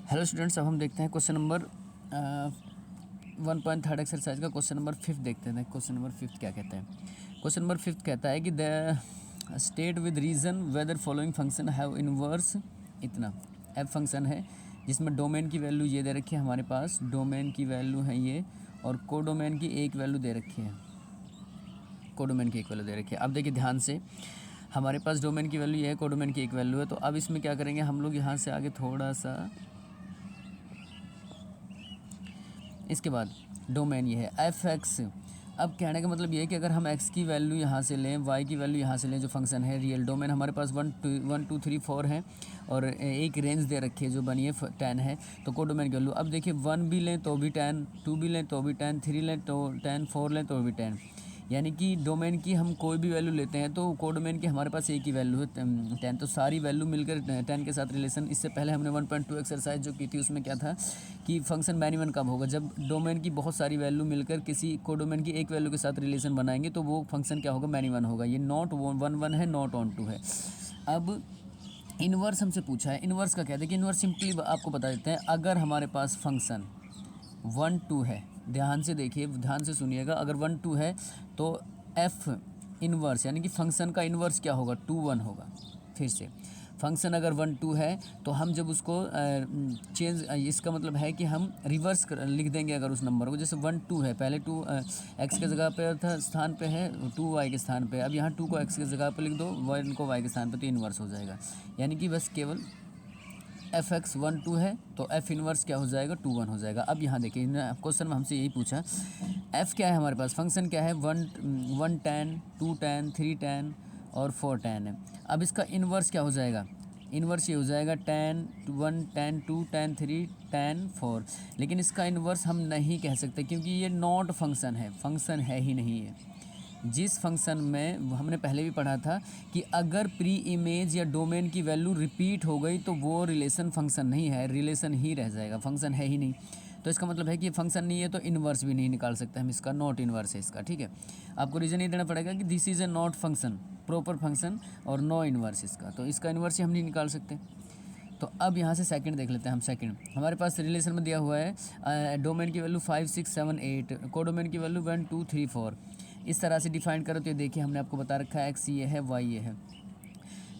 Hello students, अब हम देखते हैं क्वेश्चन नंबर 1.3 एक्सरसाइज का क्वेश्चन नंबर 5 देखते हैं। क्वेश्चन नंबर 5 क्या कहता है? क्वेश्चन नंबर 5 कहता है कि the state with reason weather following function have inverse इतना। एफ फंक्शन है जिसमें डोमेन की वैल्यू ये दे रखी है, हमारे पास डोमेन की वैल्यू है ये, और कोडोमेन की एक वैल्यू दे रखी है, कोडोमेन की एक वैल्यू दे रखी है। अब देखिए ध्यान से, हमारे पास डोमेन की वैल्यू ये है, कोडोमेन की एक वैल्यू है। तो अब इसमें क्या करेंगे हम लोग, यहाँ से आगे थोड़ा सा, इसके बाद डोमेन ये है एफ एक्स। अब कहने का मतलब ये है कि अगर हम एक्स की वैल्यू यहाँ से लें, वाई की वैल्यू यहाँ से लें, जो फंक्शन है रियल डोमेन हमारे पास 1 2 3 4 है, और एक रेंज दे रखी है जो बनी है 10 है। तो कोडोमेन की वैल्यू अब देखिए 1 भी लें तो भी 10, 2 भी लें तो भी 10, 3 लें तो 10, 4 लें तो भी 10। यानी कि डोमेन की हम कोई भी वैल्यू लेते हैं तो कोडोमेन की हमारे पास एक ही वैल्यू है 10। तो सारी वैल्यू मिलकर 10 के साथ रिलेशन। इससे पहले हमने 1.2 एक्सरसाइज जो की थी उसमें क्या था कि फंक्शन मैनी वन कब होगा, जब डोमेन की बहुत सारी वैल्यू मिलकर किसी कोडोमेन की एक वैल्यू के साथ रिलेशन बनाएंगे तो वो फंक्शन क्या होगा, मैनी वन होगा। ये नॉट 1 1 है, नॉट ऑन 2 है। अब इन्वर्स हमसे पूछा है, इन्वर्स का कहते हैं कि इन्वर्स सिंपली आपको बता देते हैं, अगर हमारे पास फंक्शन 1 2 है, ध्यान से देखिए, ध्यान से सुनिएगा, अगर 1 2 है तो एफ इन्वर्स यानी कि फंक्शन का इन्वर्स क्या होगा, 2 1 होगा। फिर से फंक्शन अगर 1 2 है तो हम जब उसको चेंज, इसका मतलब है कि हम रिवर्स लिख देंगे अगर उस नंबर को, जैसे 1 2 है, पहले 2 एक्स के जगह पे था, स्थान पे है, 2 वाई के स्थान पे। अब यहाँ 2 को एक्स की जगह पे लिख दो, 1 को वाई के स्थान पे, तो इन्वर्स हो जाएगा। यानी कि बस केवल एफ एक्स 1 2 है तो एफ इनवर्स क्या हो जाएगा, 2 1 हो जाएगा। अब यहाँ देखिए क्वेश्चन में हमसे यही पूछा, एफ क्या है हमारे पास, फंक्शन क्या है, 1 10, 2 10, 3 10 और 4 10 है। अब इसका इन्वर्स क्या हो जाएगा, इन्वर्स ये हो जाएगा 10 1 10 2 10 3 10 4। लेकिन इसका इन्वर्स हम नहीं कह सकते क्योंकि ये नॉट फंक्शन है, फंक्शन है ही नहीं है। जिस फंक्शन में हमने पहले भी पढ़ा था कि अगर प्री इमेज या डोमेन की वैल्यू रिपीट हो गई तो वो रिलेशन फंक्शन नहीं है, रिलेशन ही रह जाएगा, फंक्शन है ही नहीं। तो इसका मतलब है कि ये फंक्शन नहीं है तो इन्वर्स भी नहीं निकाल सकते हम इसका, नॉट इन्वर्स है इसका। ठीक है, आपको रीज़न ये देना पड़ेगा कि this is a not function, proper function, और नो इन्वर्स इसका, तो इसका इन्वर्स ही हम नहीं निकाल सकते। तो अब यहाँ से सेकंड देख लेते हैं हम। सेकंड हमारे पास रिलेशन में दिया हुआ है डोमेन की वैल्यू 5 6 7 8, कोडोमेन की वैल्यू 1 2 3 4। इस तरह से डिफाइन करो तो ये देखिए हमने आपको बता रखा है, एक्स ये है, वाई ये है।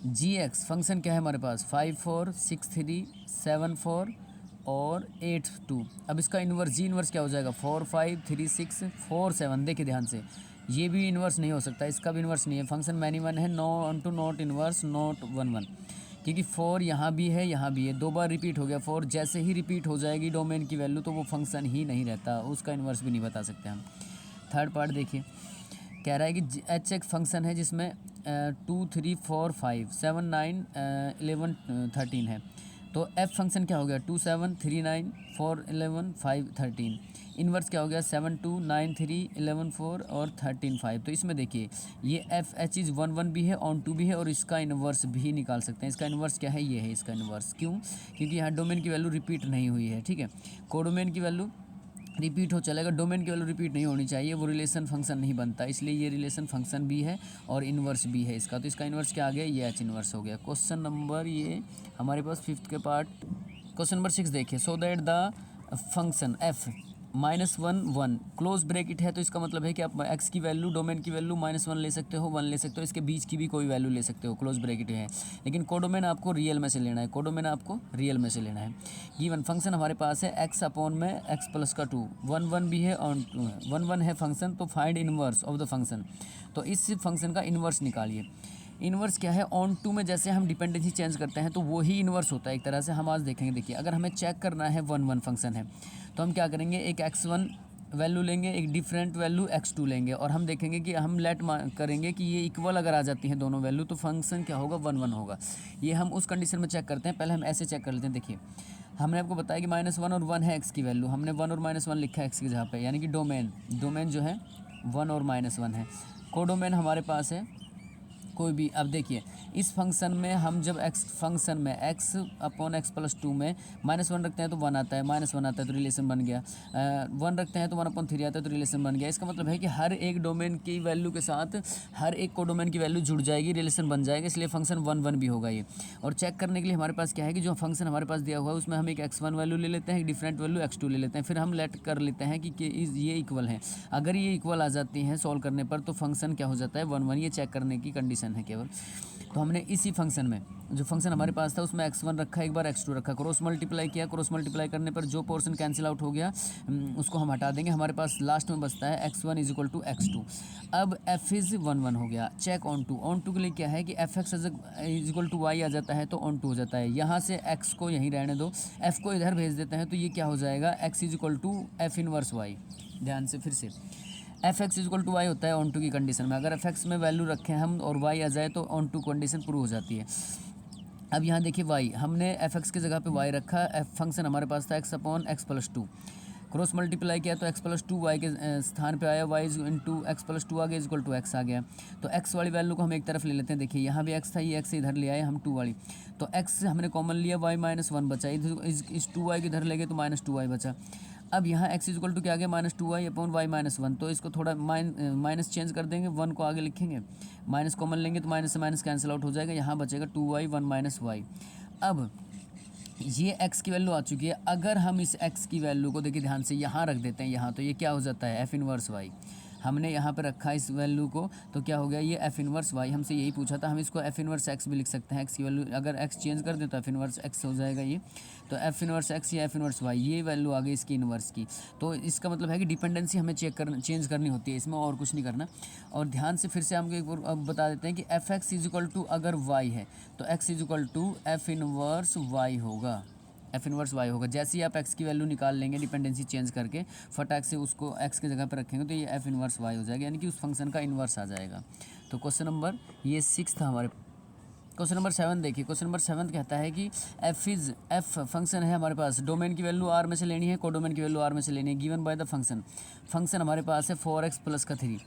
जी एक्स फंक्शन क्या है हमारे पास, 5 4 6 3 7 4 और 8 2। अब इसका इन्वर्स, जी इन्वर्स क्या हो जाएगा, 4 5 3 6 4 7। देखिए ध्यान से, ये भी इन्वर्स नहीं हो सकता, इसका भी इन्वर्स नहीं है, फंक्शन मैनी वन है, no onto not inverse, not 1 1। क्योंकि 4 यहाँ भी है, यहाँ भी है, 2 बार रिपीट हो गया 4, जैसे ही रिपीट हो जाएगी डोमेन की वैल्यू तो वो फंक्शन ही नहीं रहता, उसका इन्वर्स भी नहीं बता सकते हम। थर्ड पार्ट देखिए, कह रहा है कि एच एक फंक्शन है जिसमें 2 3 4 5 7 9 11 13 है। तो एफ फंक्शन क्या हो गया, 2 7 3 9 4 11 5 13। इन्वर्स क्या हो गया, 7 2 9 3 11 4 और 13 5। तो इसमें देखिए ये एफ एच इज़ 1 1 भी है, ऑन 2 भी है, और इसका इन्वर्स भी निकाल सकते हैं। इसका इन्वर्स क्या है, ये है इसका इन्वर्स। क्यों, क्योंकि यहाँ डोमेन की वैल्यू रिपीट नहीं हुई है। ठीक है, कोडोमेन की वैल्यू रिपीट हो चलेगा, डोमेन की वैल्यू रिपीट नहीं होनी चाहिए, वो रिलेशन फंक्शन नहीं बनता, इसलिए ये रिलेशन फंक्शन भी है और इन्वर्स भी है इसका। तो इसका इन्वर्स क्या आ गया, ये एच इन्वर्स हो गया। क्वेश्चन नंबर ये हमारे पास 5th के पार्ट, क्वेश्चन नंबर 6 देखिए, so that the function F -1 1 close bracket है, तो इसका मतलब है कि आप एक्स की वैल्यू, डोमेन की वैल्यू -1 ले सकते हो, 1 ले सकते हो, इसके बीच की भी कोई वैल्यू ले सकते हो, क्लोज ब्रैकेट है। लेकिन कोडोमेन आपको रियल में से लेना है, कोडोमेन आपको रियल में से लेना है। गिवन फंक्शन हमारे पास है एक्स अपॉन में एक्स प्लस का 2, 1 1 भी है और 2 है, 1 1 है फंक्शन, तो find inverse of the function. तो इस फंक्शन का इन्वर्स निकालिए। इन्वर्स क्या है, ऑन टू में जैसे हम डिपेंडेंसी चेंज करते हैं तो वही इन्वर्स होता है एक तरह से। हम आज देखेंगे, देखिए अगर हमें चेक करना है 1 1 फंक्शन है तो हम क्या करेंगे, एक x1 वैल्यू लेंगे, एक डिफरेंट वैल्यू x2 लेंगे, और हम देखेंगे कि हम लेट करेंगे कि ये इक्वल अगर आ जाती है दोनों वैल्यू तो फंक्शन क्या होगा, 1 1 होगा। ये हम उस कंडीशन में चेक करते हैं। पहले हम ऐसे चेक कर लेते हैं। देखिए हमने आपको बताया कि -1 और 1 है एक्स की वैल्यू, हमने 1 और -1 लिखा है एक्स की जगह पे, यानी कि डोमेन जो है 1 और -1 है। कोडोमेन हमारे पास है कोई भी। अब देखिए इस फंक्शन में हम जब एक्स फंक्शन में x upon x plus to में -1 रखते हैं तो 1 आता है, -1 आता है तो रिलेशन बन गया, 1 रखते हैं तो 1/3 आता है तो रिलेशन बन गया। इसका मतलब है कि हर एक डोमेन की वैल्यू के साथ हर एक को डोमेन की वैल्यू जुड़ जाएगी, रिलेशन बन जाएगा, इसलिए फंक्शन 1 1 भी होगा ये। और चेक करने के लिए हमारे पास क्या है कि जो फंक्शन हमारे पास दिया हुआ है उसमें हम एक x1 वैल्यू ले लेते हैं, एक डिफरेंट वैल्यू x2 ले लेते हैं, फिर हम लेट कर लेते हैं कि ये इक्वल है। अगर ये इक्वल आ जाती हैं सॉल्व करने पर तो फंक्शन क्या हो जाता है 1 1, ये चेक करने की कंडीशन है केवल। तो हमने इसी फंक्शन में जो फंक्शन हमारे पास था उसमें x1 रखा, एक बार x2 रखा, क्रॉस मल्टीप्लाई किया, क्रॉस मल्टीप्लाई करने पर जो पोर्शन कैंसिल आउट हो गया उसको हम हटा देंगे, हमारे पास लास्ट में बचता है x1 = x2। अब f इज़ 1 1 हो गया। चेक ऑन टू के लिए क्या है कि fx = y आ जाता है तो ऑन टू हो जाता है। यहाँ से x को यहीं रहने दो, f को इधर भेज देते हैं तो ये क्या हो जाएगा x = f इनवर्स y। ध्यान से फिर से fx = y होता है ऑन टू की कंडीशन में। अगर fx में वैल्यू रखें हम और y आ जाए तो ऑन टू कंडीशन प्रूव हो जाती है। अब यहाँ देखिए y, हमने fx की जगह पे y रखा, फंक्शन हमारे पास था x upon x plus two, cross multiply किया तो x प्लस टू वाई के स्थान पे आया, y into x plus two आ गया = x आ गया। तो x वाली वैल्यू को हम एक तरफ ले लेते हैं, देखिए यहाँ भी x था, ये x इधर ले आए हम 2 वाली, तो x हमने कॉमन लिया, y -1 बचा, इस 2y के इधर ले गए तो -2y बचा। अब यहाँ x = क्या आ गया -2y अपॉन y -1, तो इसको थोड़ा माइनस चेंज कर देंगे, 1 को आगे लिखेंगे, माइनस कॉमन लेंगे तो माइनस से माइनस कैंसिल आउट हो जाएगा, यहाँ बचेगा 2y 1 - y। अब ये x की वैल्यू आ चुकी है। अगर हम इस x की वैल्यू को देखिए ध्यान से यहाँ रख देते हैं यहाँ, तो ये क्या हो जाता है f इनवर्स y। हमने यहाँ पे रखा इस वैल्यू को तो क्या हो गया ये f इनवर्स y, हमसे यही पूछा था, हम इसको f इनवर्स x भी लिख सकते हैं। x की वैल्यू अगर x चेंज कर दें तो f इनवर्स x हो जाएगा ये, तो f इनवर्स x या f इनवर्स y, ये वैल्यू आ गई इसकी इनवर्स की। तो इसका मतलब है कि डिपेंडेंसी हमें चेंज करनी होती है इसमें, और कुछ नहीं करना। और ध्यान से फिर से हम एक बार अब बता देते हैं कि fx = अगर y है तो x = f इनवर्स y होगा, f इनवर्स y होगा। जैसे ही आप x की वैल्यू निकाल लेंगे डिपेंडेंसी चेंज करके, फटाक से उसको x की जगह पर रखेंगे तो ये f इनवर्स y हो जाएगा, यानी कि उस फंक्शन का इन्वर्स आ जाएगा। तो क्वेश्चन नंबर ये 6 था हमारे। क्वेश्चन नंबर 7 देखिए, क्वेश्चन नंबर 7 कहता है कि f फंक्शन है हमारे पास, डोमेन की वैल्यू r में से लेनी है, कोडोमेन की वैल्यू r में से लेनी है, गिवन बाय द फंक्शन हमारे पास है 4x + का 3।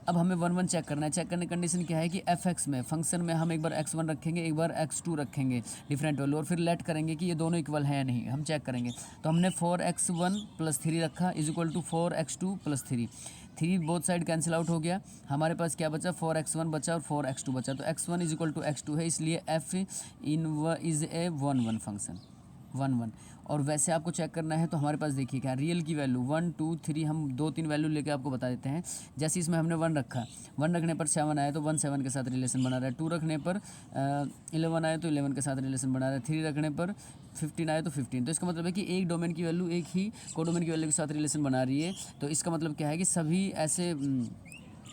अब हमें 1 1 चेक करना है। चेक करने की कंडीशन क्या है कि fx में फंक्शन में हम एक बार x1 रखेंगे, एक बार x2 रखेंगे डिफरेंट वैल्यू, और फिर लेट करेंगे कि ये दोनों इक्वल है या नहीं, हम चेक करेंगे। तो हमने 4x1 + 3 रखा = 4x2 + 3, 3 both side cancel out हो गया, हमारे पास क्या बचा 4x1 बचा और 4x2 बचा, तो x1 = x2 है, इसलिए f इज़ ए 1 1 फंक्शन 1 1। और वैसे आपको चेक करना है तो हमारे पास देखिए क्या रियल की वैल्यू 1 2 3, हम 2 3 वैल्यू लेके आपको बता देते हैं। जैसे इसमें हमने 1 रखा, 1 रखने पर 7 आया तो 1 7 के साथ रिलेशन बना रहा है, 2 रखने पर 11 आया तो 11 के साथ रिलेशन बना रहा है, 3 रखने पर 15 आया तो 15। तो इसका मतलब है कि एक डोमेन की वैल्यू एक ही कोडोमेन की वैल्यू के साथ रिलेशन बना रही है। तो इसका मतलब क्या है कि सभी ऐसे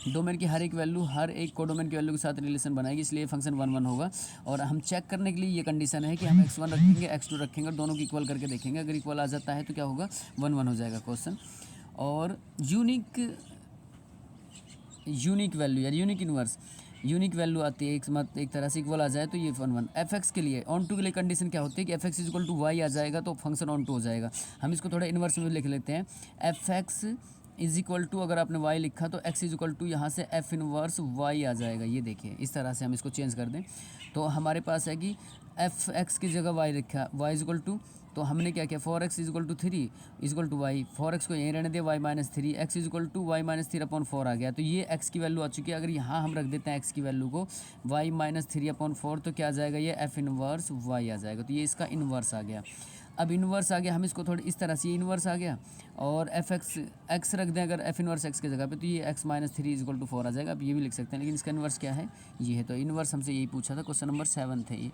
डोमेन की हर एक वैल्यू हर एक कोडोमेन की वैल्यू के साथ रिलेशन बनाएगी, इसलिए फंक्शन 1 1 होगा। और हम चेक करने के लिए ये कंडीशन है कि हम x1 रखेंगे x2 रखेंगे और दोनों को इक्वल करके देखेंगे, अगर इक्वल आ जाता है तो क्या होगा 1 1 हो जाएगा क्वेश्चन। और यूनिक वैल्यू या यूनिक वैल्यू आती है, एक तरह से इक्वल आ जाए तो ये 1 1। fx के लिए ऑन टू के लिए कंडीशन क्या होती है कि fx = y आ जाएगा तो फंक्शन ऑन टू हो जाएगा। हम इसको थोड़ा इन्वर्स में लिख लेते हैं, fx = अगर आपने y लिखा तो x = यहाँ से f इनवर्स y आ जाएगा। ये देखिए इस तरह से हम इसको चेंज कर दें तो हमारे पास है कि fx की जगह y लिखा, y = तो हमने क्या किया 4x = 3 = y, 4x को यहीं रहने दिया, y - 3, x = y - 3/4 आ गया। तो ये x की वैल्यू आ चुकी है। अगर यहाँ हम रख देते हैं x की वैल्यू को y - 3/4 तो क्या आ जाएगा ये f इनवर्स y आ जाएगा। तो ये इसका इन्वर्स आ गया। अब इन्वर्स आ गया, हम इसको थोड़ी इस तरह से इन्वर्स आ गया और x रख दें अगर f इनवर्स x की जगह पे तो ये x - 3 = 4 आ जाएगा। अब ये भी लिख सकते हैं, लेकिन इसका इन्वर्स क्या है ये है। तो इन्वर्स हमसे यही पूछा था, क्वेश्चन नंबर 7 थे ये।